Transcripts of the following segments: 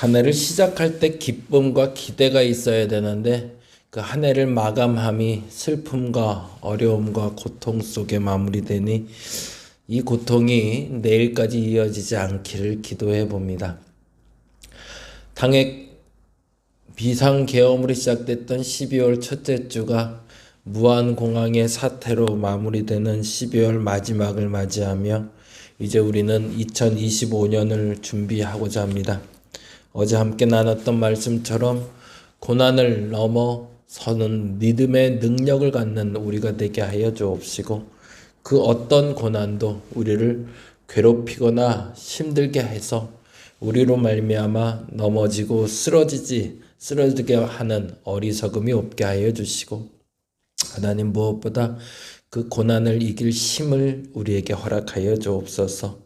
한 해를 시작할 때 기쁨과 기대가 있어야 되는데 그 한 해를 마감함이 슬픔과 어려움과 고통 속에 마무리되니 이 고통이 내일까지 이어지지 않기를 기도해 봅니다. 당해 비상계엄으로 시작됐던 12월 첫째 주가 무안공항의 사태로 마무리되는 12월 마지막을 맞이하며 이제 우리는 2025년을 준비하고자 합니다. 어제 함께 나눴던 말씀처럼 고난을 넘어서는 믿음의 능력을 갖는 우리가 되게 하여 주옵시고 그 어떤 고난도 우리를 괴롭히거나 힘들게 해서 우리로 말미암아 넘어지고 쓰러지게 하는 어리석음이 없게 하여 주시고 하나님 무엇보다 그 고난을 이길 힘을 우리에게 허락하여 주옵소서.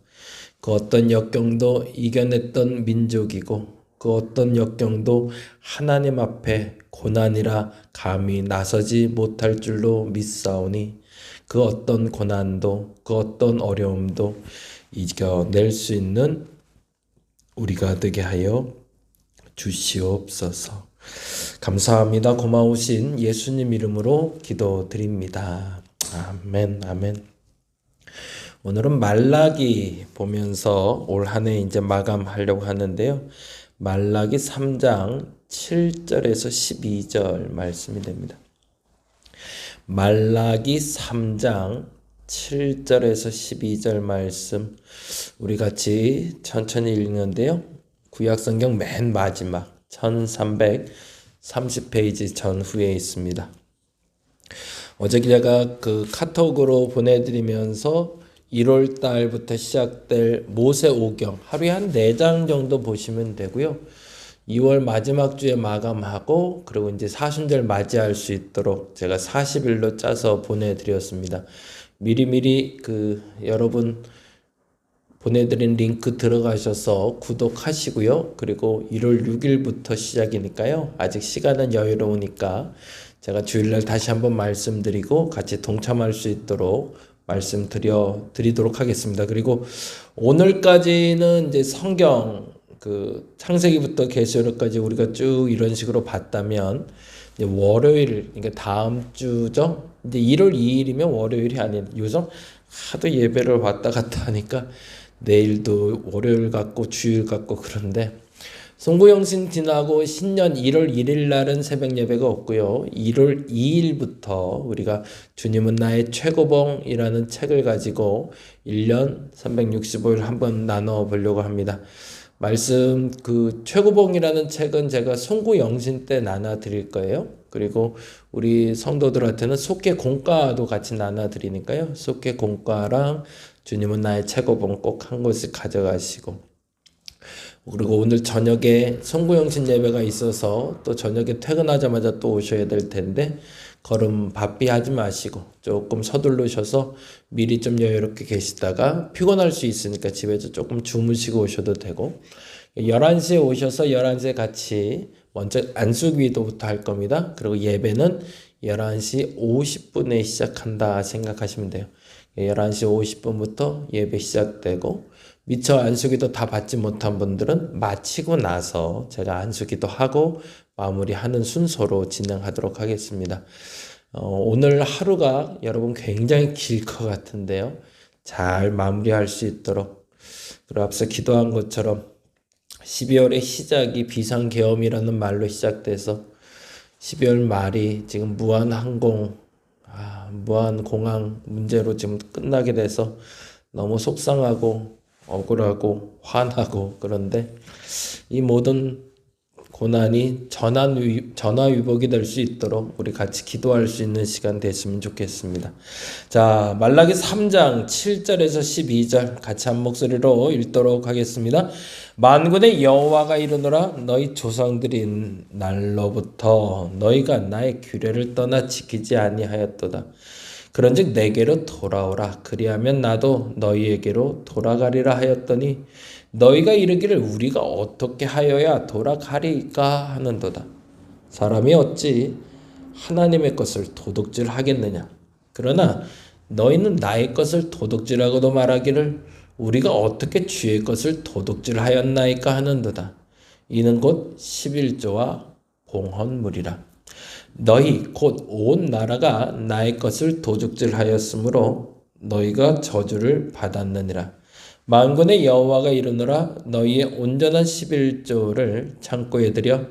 그 어떤 역경도 이겨냈던 민족이고 그 어떤 역경도 하나님 앞에 고난이라 감히 나서지 못할 줄로 믿사오니 그 어떤 고난도 그 어떤 어려움도 이겨낼 수 있는 우리가 되게 하여 주시옵소서. 감사합니다. 고마우신 예수님 이름으로 기도드립니다. 아멘, 아멘. 오늘은 말라기 보면서 올 한 해 이제 마감하려고 하는데요. 말라기 3장 7절에서 12절 말씀이 됩니다. 말라기 3장 7절에서 12절 말씀 우리 같이 천천히 읽는데요. 구약성경 맨 마지막 1330페이지 전후에 있습니다. 어제 제가 그 카톡으로 보내드리면서 1월 달부터 시작될 모세오경 하루에 한 4장 정도 보시면 되고요. 2월 마지막 주에 마감하고 그리고 이제 사순절 맞이할 수 있도록 제가 40일로 짜서 보내드렸습니다. 미리미리 여러분 보내드린 링크 들어가셔서 구독하시고요. 그리고 1월 6일부터 시작이니까요. 아직 시간은 여유로우니까 제가 주일날 다시 한번 말씀드리고 같이 동참할 수 있도록 말씀드리도록 하겠습니다. 그리고 오늘까지는 이제 성경 창세기부터 계시록까지 우리가 쭉 이런 식으로 봤다면 이제 월요일 그러니까 다음 주죠. 이제 1월 2일이면 월요일이 아닌 요즘 하도 예배를 왔다 갔다 하니까 내일도 월요일 같고 주일 같고 그런데 송구영신 지나고 신년 1월 1일 날은 새벽 예배가 없고요. 1월 2일부터 우리가 주님은 나의 최고봉이라는 책을 가지고 1년 365일 한번 나눠 보려고 합니다. 말씀 최고봉이라는 책은 제가 송구영신 때 나눠 드릴 거예요. 그리고 우리 성도들한테는 속계 공과도 같이 나눠 드리니까요. 속계 공과랑 주님은 나의 최고봉 꼭 한 곳씩 가져가시고 그리고 오늘 저녁에 송구영신 예배가 있어서 또 저녁에 퇴근하자마자 또 오셔야 될 텐데 걸음 바삐 하지 마시고 조금 서둘러셔서 미리 좀 여유롭게 계시다가 피곤할 수 있으니까 집에서 조금 주무시고 오셔도 되고 11시에 오셔서 11시에 같이 먼저 안수기도부터 할 겁니다. 그리고 예배는 11시 50분에 시작한다 생각하시면 돼요. 11시 50분부터 예배 시작되고 미처 안수기도 다 받지 못한 분들은 마치고 나서 제가 안수기도 하고 마무리하는 순서로 진행하도록 하겠습니다. 오늘 하루가 여러분 굉장히 길 것 같은데요. 잘 마무리할 수 있도록 그리고 앞서 기도한 것처럼 12월의 시작이 비상계엄이라는 말로 시작돼서 12월 말이 지금 무안공항 문제로 지금 끝나게 돼서 너무 속상하고 억울하고 화나고 그런데 이 모든 고난이 전화위복이 될 수 있도록 우리 같이 기도할 수 있는 시간 됐으면 좋겠습니다. 자, 말라기 3장 7절에서 12절 같이 한 목소리로 읽도록 하겠습니다. 만군의 여호와가 이르노라 너희 조상들이 날로부터 너희가 나의 규례를 떠나 지키지 아니하였도다. 그런즉 내게로 돌아오라. 그리하면 나도 너희에게로 돌아가리라 하였더니 너희가 이르기를 우리가 어떻게 하여야 돌아가리까 하는도다. 사람이 어찌 하나님의 것을 도둑질하겠느냐. 그러나 너희는 나의 것을 도둑질하고도 말하기를 우리가 어떻게 주의 것을 도둑질하였나이까 하는도다. 이는 곧 11조와 공헌물이라. 너희 곧 온 나라가 나의 것을 도둑질하였으므로 너희가 저주를 받았느니라. 만군의 여호와가 이르노라. 너희의 온전한 11조를 창고에 들여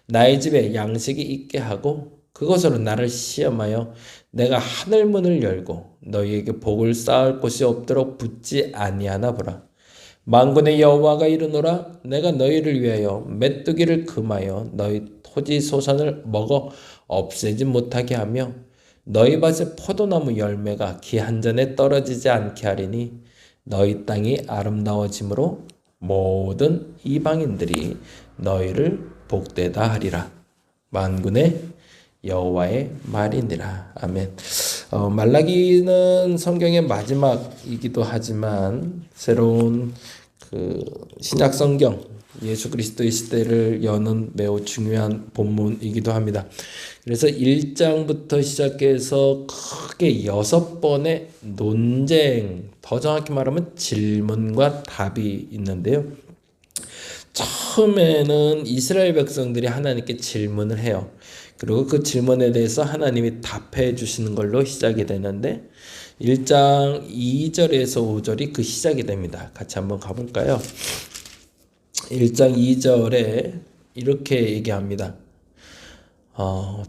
나의 집에 양식이 있게 하고 그것으로 나를 시험하여 내가 하늘 문을 열고 너희에게 복을 쌓을 곳이 없도록 붙지 아니하나 보라. 만군의 여호와가 이르노라. 내가 너희를 위하여 메뚜기를 금하여 너희 토지 소산을 먹어 없애지 못하게 하며 너희 밭의 포도나무 열매가 기 한 전에 떨어지지 않게 하리니 너희 땅이 아름다워짐으로 모든 이방인들이 너희를 복되다 하리라. 만군의 여호와의 말이니라. 아멘. 말라기는 성경의 마지막이기도 하지만 새로운 신약 성경 예수 그리스도의 시대를 여는 매우 중요한 본문이기도 합니다. 그래서 1장부터 시작해서 크게 6번의 논쟁, 더 정확히 말하면 질문과 답이 있는데요. 처음에는 이스라엘 백성들이 하나님께 질문을 해요. 그리고 그 질문에 대해서 하나님이 답해 주시는 걸로 시작이 되는데 1장 2절에서 5절이 그 시작이 됩니다. 같이 한번 가볼까요? 1장 2절에 이렇게 얘기합니다.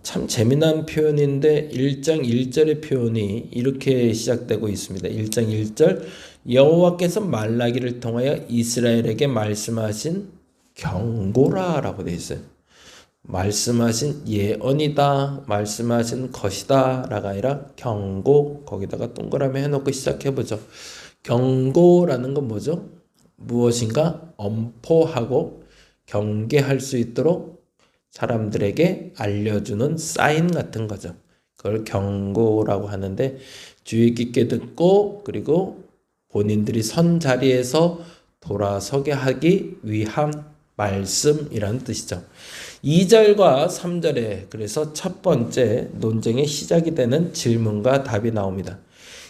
참 재미난 표현인데 1장 1절의 표현이 이렇게 시작되고 있습니다. 1장 1절 여호와께서 말라기를 통하여 이스라엘에게 말씀하신 경고라라고 되어 있어요. 말씀하신 예언이다, 말씀하신 것이다 라가 아니라 경고, 거기다가 동그라미 해놓고 시작해보죠. 경고라는 건 뭐죠? 무엇인가 엄포하고 경계할 수 있도록 사람들에게 알려주는 사인 같은 거죠. 그걸 경고라고 하는데 주의 깊게 듣고 그리고 본인들이 선 자리에서 돌아서게 하기 위한 말씀이라는 뜻이죠. 2절과 3절에 그래서 첫 번째 논쟁의 시작이 되는 질문과 답이 나옵니다.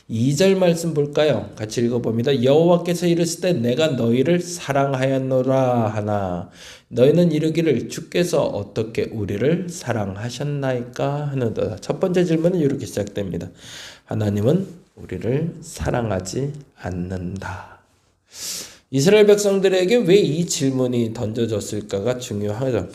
2절 말씀 볼까요? 같이 읽어봅니다. 여호와께서 이르시되 내가 너희를 사랑하였노라 하나 너희는 이르기를 주께서 어떻게 우리를 사랑하셨나이까 하는도다. 첫 번째 질문은 이렇게 시작됩니다. 하나님은 우리를 사랑하지 않는다. 이스라엘 백성들에게 왜 이 질문이 던져졌을까가 중요하죠.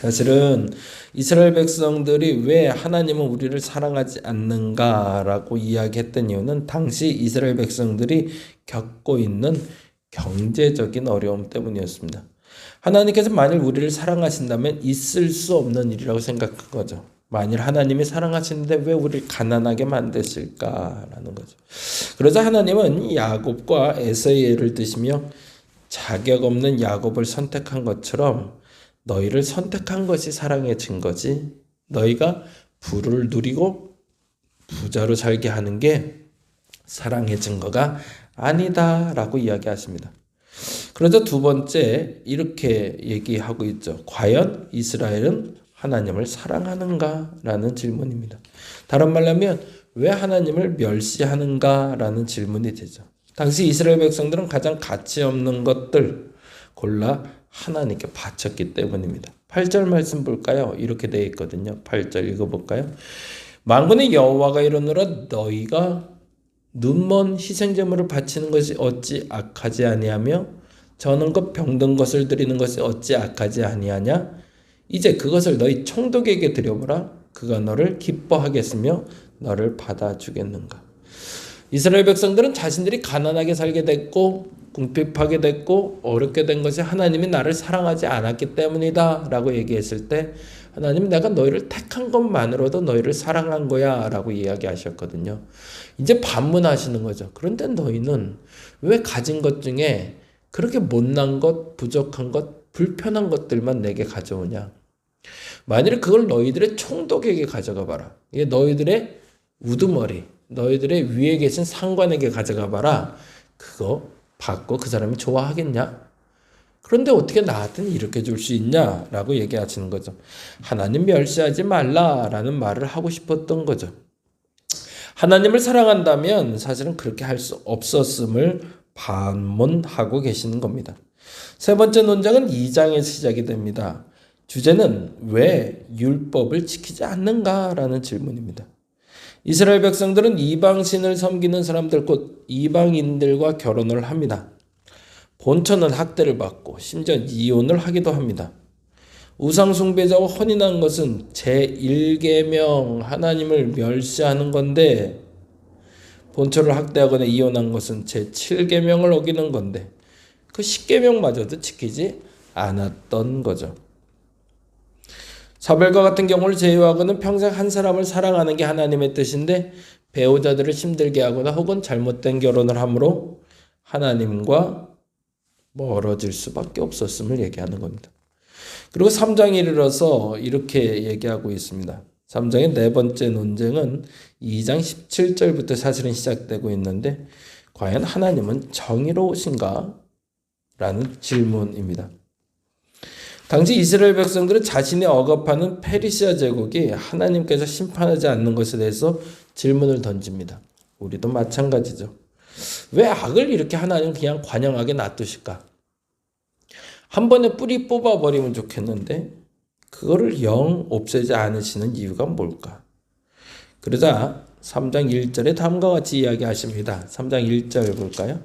사실은 이스라엘 백성들이 왜 하나님은 우리를 사랑하지 않는가라고 이야기했던 이유는 당시 이스라엘 백성들이 겪고 있는 경제적인 어려움 때문이었습니다. 하나님께서 만일 우리를 사랑하신다면 있을 수 없는 일이라고 생각한 거죠. 만일 하나님이 사랑하시는데 왜 우리를 가난하게 만드실까라는 거죠. 그래서 하나님은 야곱과 에서의 예를 드시며 자격 없는 야곱을 선택한 것처럼 너희를 선택한 것이 사랑의 증거지 너희가 부를 누리고 부자로 살게 하는 게 사랑의 증거가 아니다 라고 이야기하십니다. 그래서 두 번째 이렇게 얘기하고 있죠. 과연 이스라엘은 하나님을 사랑하는가? 라는 질문입니다. 다른 말로 하면 왜 하나님을 멸시하는가? 라는 질문이 되죠. 당시 이스라엘 백성들은 가장 가치 없는 것들 골라 하나님께 바쳤기 때문입니다. 8절 말씀 볼까요? 이렇게 되어 있거든요. 8절 읽어볼까요? 만군의 여호와가 이르노라 너희가 눈먼 희생제물을 바치는 것이 어찌 악하지 아니하며 저는 것 병든 것을 드리는 것이 어찌 악하지 아니하냐? 이제 그것을 너희 총독에게 드려보라. 그가 너를 기뻐하겠으며 너를 받아주겠는가? 이스라엘 백성들은 자신들이 가난하게 살게 됐고 궁핍하게 됐고 어렵게 된 것이 하나님이 나를 사랑하지 않았기 때문이다 라고 얘기했을 때 하나님 내가 너희를 택한 것만으로도 너희를 사랑한 거야 라고 이야기하셨거든요. 이제 반문하시는 거죠. 그런데 너희는 왜 가진 것 중에 그렇게 못난 것, 부족한 것, 불편한 것들만 내게 가져오냐. 만일 그걸 너희들의 총독에게 가져가 봐라. 이게 너희들의 우두머리, 너희들의 위에 계신 상관에게 가져가 봐라. 그거 받고 그 사람이 좋아하겠냐? 그런데 어떻게 나한테는 이렇게 줄 수 있냐? 라고 얘기하시는 거죠. 하나님 멸시하지 말라라는 말을 하고 싶었던 거죠. 하나님을 사랑한다면 사실은 그렇게 할 수 없었음을 반문하고 계시는 겁니다. 세 번째 논쟁은 2장에서 시작이 됩니다. 주제는 왜 율법을 지키지 않는가라는 질문입니다. 이스라엘 백성들은 이방신을 섬기는 사람들 곧 이방인들과 결혼을 합니다. 본처는 학대를 받고 심지어 이혼을 하기도 합니다. 우상숭배자와 혼인한 것은 제1계명 하나님을 멸시하는 건데 본처를 학대하거나 이혼한 것은 제7계명을 어기는 건데 그 10계명마저도 지키지 않았던 거죠. 사별과 같은 경우를 제외하고는 평생 한 사람을 사랑하는 게 하나님의 뜻인데 배우자들을 힘들게 하거나 혹은 잘못된 결혼을 함으로 하나님과 멀어질 수밖에 없었음을 얘기하는 겁니다. 그리고 3장에 이르러서 이렇게 얘기하고 있습니다. 3장의 네 번째 논쟁은 2장 17절부터 사실은 시작되고 있는데 과연 하나님은 정의로우신가? 라는 질문입니다. 당시 이스라엘 백성들은 자신이 억압하는 페르시아 제국이 하나님께서 심판하지 않는 것에 대해서 질문을 던집니다. 우리도 마찬가지죠. 왜 악을 이렇게 하나님 그냥 관영하게 놔두실까? 한 번에 뿌리 뽑아버리면 좋겠는데 그거를 영 없애지 않으시는 이유가 뭘까? 그러자 3장 1절에 다음과 같이 이야기하십니다. 3장 1절 볼까요?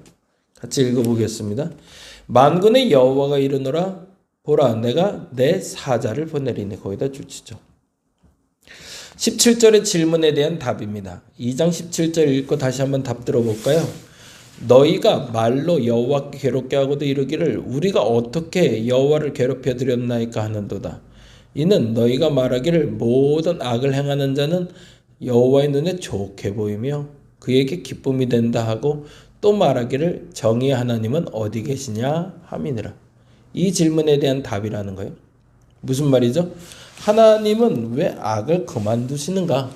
같이 읽어보겠습니다. 만군의 여호와가 이르노라 보라 내가 내 사자를 보내리니 거기다 주치죠. 17절의 질문에 대한 답입니다. 2장 17절 읽고 다시 한번 답 들어볼까요? 너희가 말로 여호와께 괴롭게 하고도 이르기를 우리가 어떻게 여호와를 괴롭혀 드렸나이까 하는도다. 이는 너희가 말하기를 모든 악을 행하는 자는 여호와의 눈에 좋게 보이며 그에게 기쁨이 된다 하고 또 말하기를 정의의 하나님은 어디 계시냐 함이니라. 이 질문에 대한 답이라는 거예요. 무슨 말이죠? 하나님은 왜 악을 그만두시는가?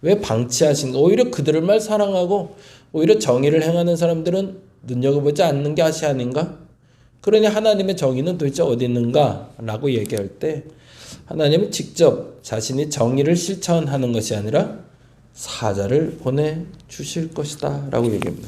왜 방치하시는가? 오히려 그들을 사랑하고 오히려 정의를 행하는 사람들은 눈여겨보지 않는 게 아시 아닌가? 그러니 하나님의 정의는 도대체 어디 있는가? 라고 얘기할 때 하나님은 직접 자신이 정의를 실천하는 것이 아니라 사자를 보내주실 것이다 라고 얘기합니다.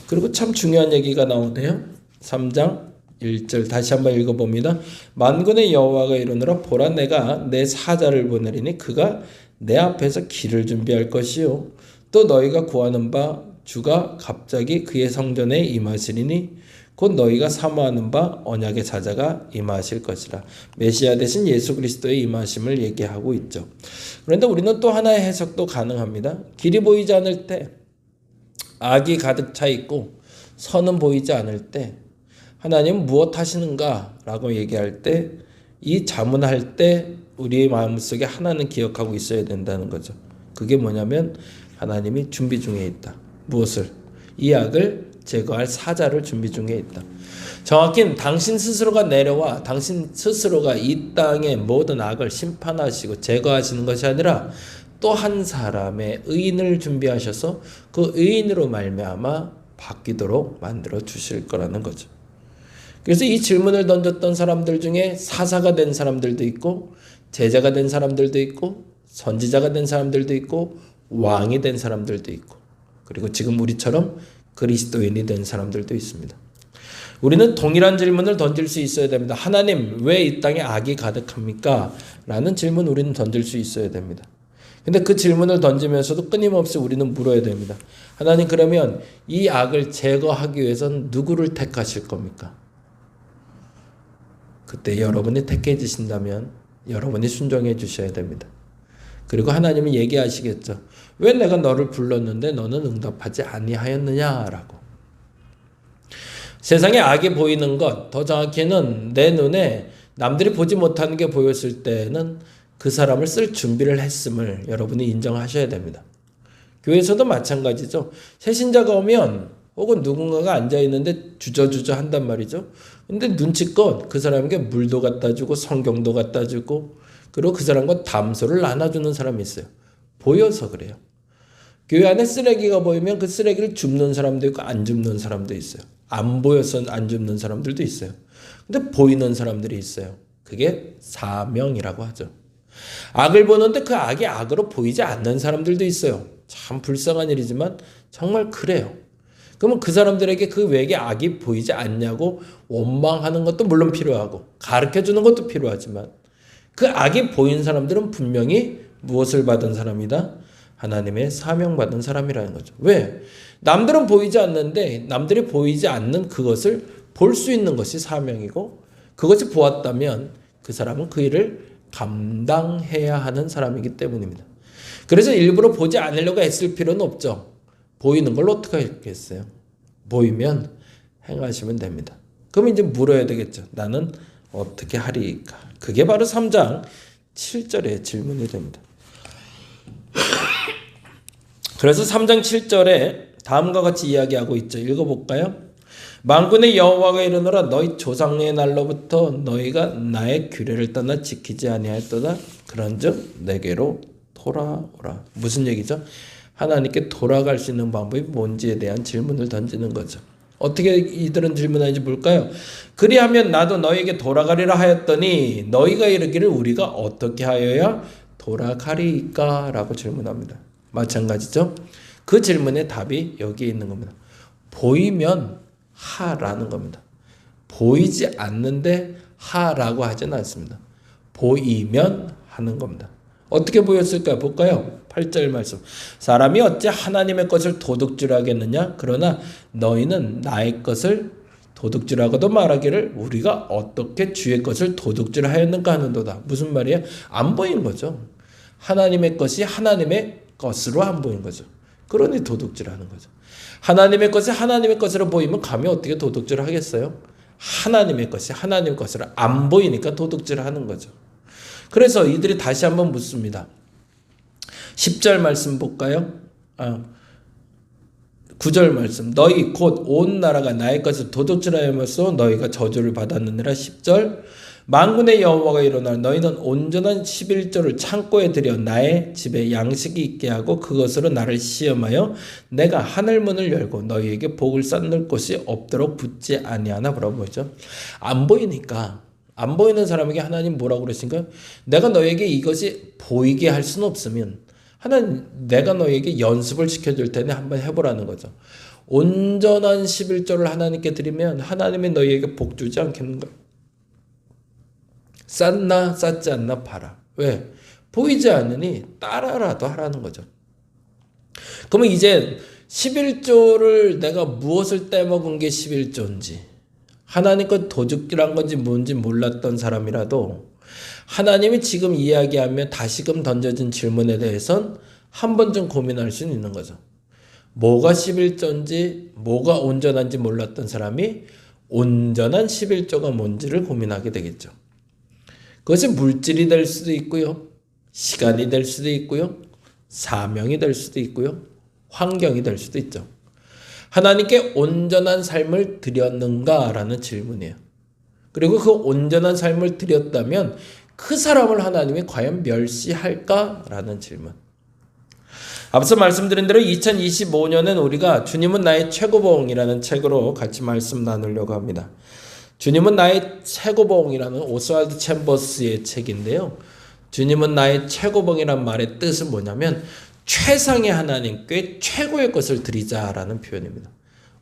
그리고 참 중요한 얘기가 나오네요. 3장 1절 다시 한번 읽어봅니다. 만군의 여호와가 이르노라 보라 내가 내 사자를 보내리니 그가 내 앞에서 길을 준비할 것이요 또 너희가 구하는 바 주가 갑자기 그의 성전에 임하시리니 곧 너희가 사모하는 바 언약의 사자가 임하실 것이라. 메시아 대신 예수 그리스도의 임하심을 얘기하고 있죠. 그런데 우리는 또 하나의 해석도 가능합니다. 길이 보이지 않을 때 악이 가득 차 있고 선은 보이지 않을 때 하나님은 무엇 하시는가? 라고 얘기할 때 이 자문할 때 우리의 마음속에 하나는 기억하고 있어야 된다는 거죠. 그게 뭐냐면 하나님이 준비 중에 있다. 무엇을? 이 악을 제거할 사자를 준비 중에 있다. 정확히는 당신 스스로가 내려와 당신 스스로가 이 땅의 모든 악을 심판하시고 제거하시는 것이 아니라 또 한 사람의 의인을 준비하셔서 그 의인으로 말미암아 바뀌도록 만들어 주실 거라는 거죠. 그래서 이 질문을 던졌던 사람들 중에 사사가 된 사람들도 있고 제자가 된 사람들도 있고 선지자가 된 사람들도 있고 왕이 된 사람들도 있고 그리고 지금 우리처럼 그리스도인이 된 사람들도 있습니다. 우리는 동일한 질문을 던질 수 있어야 됩니다. 하나님 왜 이 땅에 악이 가득합니까? 라는 질문 우리는 던질 수 있어야 됩니다. 근데 그 질문을 던지면서도 끊임없이 우리는 물어야 됩니다. 하나님 그러면 이 악을 제거하기 위해서는 누구를 택하실 겁니까? 그때 여러분이 택해 주신다면 여러분이 순종해 주셔야 됩니다. 그리고 하나님은 얘기하시겠죠. 왜 내가 너를 불렀는데 너는 응답하지 아니하였느냐라고. 세상에 악이 보이는 것, 더 정확히는 내 눈에 남들이 보지 못하는 게 보였을 때는 그 사람을 쓸 준비를 했음을 여러분이 인정하셔야 됩니다. 교회에서도 마찬가지죠. 새신자가 오면 혹은 누군가가 앉아있는데 주저주저 한단 말이죠. 근데 눈치껏 그 사람에게 물도 갖다 주고 성경도 갖다 주고 그리고 그 사람과 담소를 나눠주는 사람이 있어요. 보여서 그래요. 교회 안에 쓰레기가 보이면 그 쓰레기를 줍는 사람도 있고 안 줍는 사람도 있어요. 안 보여서 안 줍는 사람들도 있어요. 근데 보이는 사람들이 있어요. 그게 사명이라고 하죠. 악을 보는데 그 악이 악으로 보이지 않는 사람들도 있어요. 참 불쌍한 일이지만 정말 그래요. 그러면 그 사람들에게 그 외에 악이 보이지 않냐고 원망하는 것도 물론 필요하고 가르쳐주는 것도 필요하지만 그 악이 보인 사람들은 분명히 무엇을 받은 사람이다? 하나님의 사명받은 사람이라는 거죠. 왜? 남들은 보이지 않는데 남들이 보이지 않는 그것을 볼 수 있는 것이 사명이고 그것이 보았다면 그 사람은 그 일을 감당해야 하는 사람이기 때문입니다. 그래서 일부러 보지 않으려고 애쓸 필요는 없죠. 보이는 걸 어떻게 하겠어요? 보이면 행하시면 됩니다. 그럼 이제 물어야 되겠죠. 나는 어떻게 하리까? 그게 바로 3장 7절의 질문이 됩니다. 그래서 3장 7절에 다음과 같이 이야기하고 있죠. 읽어볼까요? 만군의 여호와가 이르노라 너희 조상의 날로부터 너희가 나의 규례를 떠나 지키지 아니하였도다. 그런즉 내게로 돌아오라. 무슨 얘기죠? 하나님께 돌아갈 수 있는 방법이 뭔지에 대한 질문을 던지는 거죠. 어떻게 이들은 질문하는지 볼까요? 그리하면 나도 너에게 돌아가리라 하였더니 너희가 이르기를 우리가 어떻게 하여야 돌아가리까? 라고 질문합니다. 마찬가지죠. 그 질문의 답이 여기에 있는 겁니다. 보이면 하라는 겁니다. 보이지 않는데 하라고 하진 않습니다. 보이면 하는 겁니다. 어떻게 보였을까요? 볼까요? 8절 말씀. 사람이 어찌 하나님의 것을 도둑질하겠느냐? 그러나 너희는 나의 것을 도둑질하고도 말하기를 우리가 어떻게 주의 것을 도둑질하였는가 하는도다. 무슨 말이에요? 안 보이는 거죠. 하나님의 것이 하나님의 것으로 안 보이는 거죠. 그러니 도둑질하는 거죠. 하나님의 것이 하나님의 것으로 보이면 감히 어떻게 도둑질을 하겠어요? 하나님의 것이 하나님의 것으로 안 보이니까 도둑질을 하는 거죠. 그래서 이들이 다시 한번 묻습니다. 10절 말씀 볼까요? 9절 말씀. 너희 곧 온 나라가 나의 것을 도둑질하여서 너희가 저주를 받았느니라. 10절. 만군의 여호와가 이르노라 너희는 온전한 11조를 창고에 들여 나의 집에 양식이 있게 하고 그것으로 나를 시험하여 내가 하늘문을 열고 너희에게 복을 쌓는 곳이 없도록 붙지 아니하나. 뭐죠? 안 보이니까 안 보이는 사람에게 하나님 뭐라고 그러신가요? 내가 너에게 이것이 보이게 할 수는 없으면 하나님 내가 너에게 연습을 시켜줄 테니 한번 해보라는 거죠. 온전한 11조를 하나님께 드리면 하나님이 너희에게 복 주지 않겠는가? 쌓나 쌓지 않나 봐라. 왜? 보이지 않으니 따라라도 하라는 거죠. 그러면 이제 11조를 내가 무엇을 떼먹은 게 11조인지 하나님 것 도둑질한 건지 뭔지 몰랐던 사람이라도 하나님이 지금 이야기하며 다시금 던져진 질문에 대해선 한 번쯤 고민할 수는 있는 거죠. 뭐가 11조인지 뭐가 온전한지 몰랐던 사람이 온전한 11조가 뭔지를 고민하게 되겠죠. 그것이 물질이 될 수도 있고요. 시간이 될 수도 있고요. 사명이 될 수도 있고요. 환경이 될 수도 있죠. 하나님께 온전한 삶을 드렸는가라는 질문이에요. 그리고 그 온전한 삶을 드렸다면 그 사람을 하나님이 과연 멸시할까라는 질문. 앞서 말씀드린 대로 2025년은 우리가 주님은 나의 최고봉이라는 책으로 같이 말씀 나누려고 합니다. 주님은 나의 최고봉이라는 오스왈드 챔버스의 책인데요. 주님은 나의 최고봉이란 말의 뜻은 뭐냐면 최상의 하나님께 최고의 것을 드리자라는 표현입니다.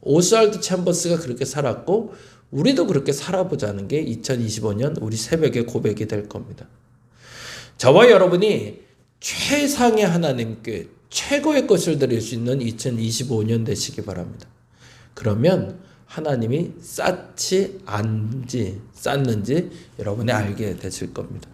오스왈드 챔버스가 그렇게 살았고 우리도 그렇게 살아보자는 게 2025년 우리 새벽의 고백이 될 겁니다. 저와 여러분이 최상의 하나님께 최고의 것을 드릴 수 있는 2025년 되시기 바랍니다. 그러면 하나님이 쌓는지 여러분이 알게 되실 겁니다.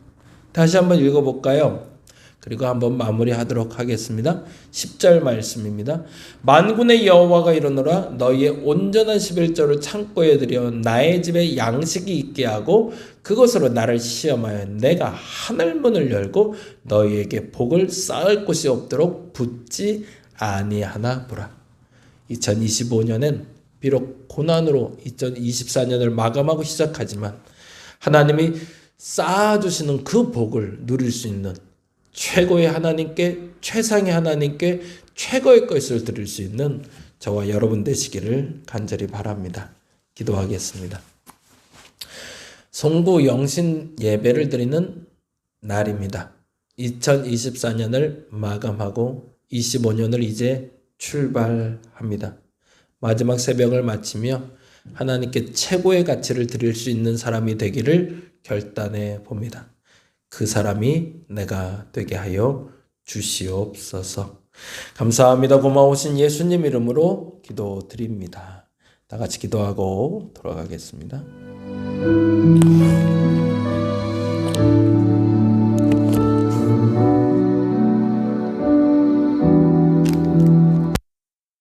다시 한번 읽어볼까요? 그리고 한번 마무리하도록 하겠습니다. 10절 말씀입니다. 만군의 여호와가 이르노라 너희의 온전한 11조를 창고에 들여 나의 집에 양식이 있게 하고 그것으로 나를 시험하여 내가 하늘문을 열고 너희에게 복을 쌓을 곳이 없도록 붙지 아니하나 보라. 2025년엔 비록 고난으로 2024년을 마감하고 시작하지만 하나님이 쌓아주시는 그 복을 누릴 수 있는 최고의 하나님께 최상의 하나님께 최고의 것을 드릴 수 있는 저와 여러분 되시기를 간절히 바랍니다. 기도하겠습니다. 송구 영신 예배를 드리는 날입니다. 2024년을 마감하고 25년을 이제 출발합니다. 마지막 새벽을 마치며 하나님께 최고의 가치를 드릴 수 있는 사람이 되기를 결단해 봅니다. 그 사람이 내가 되게 하여 주시옵소서. 감사합니다. 고마우신 예수님 이름으로 기도드립니다. 다 같이 기도하고 돌아가겠습니다.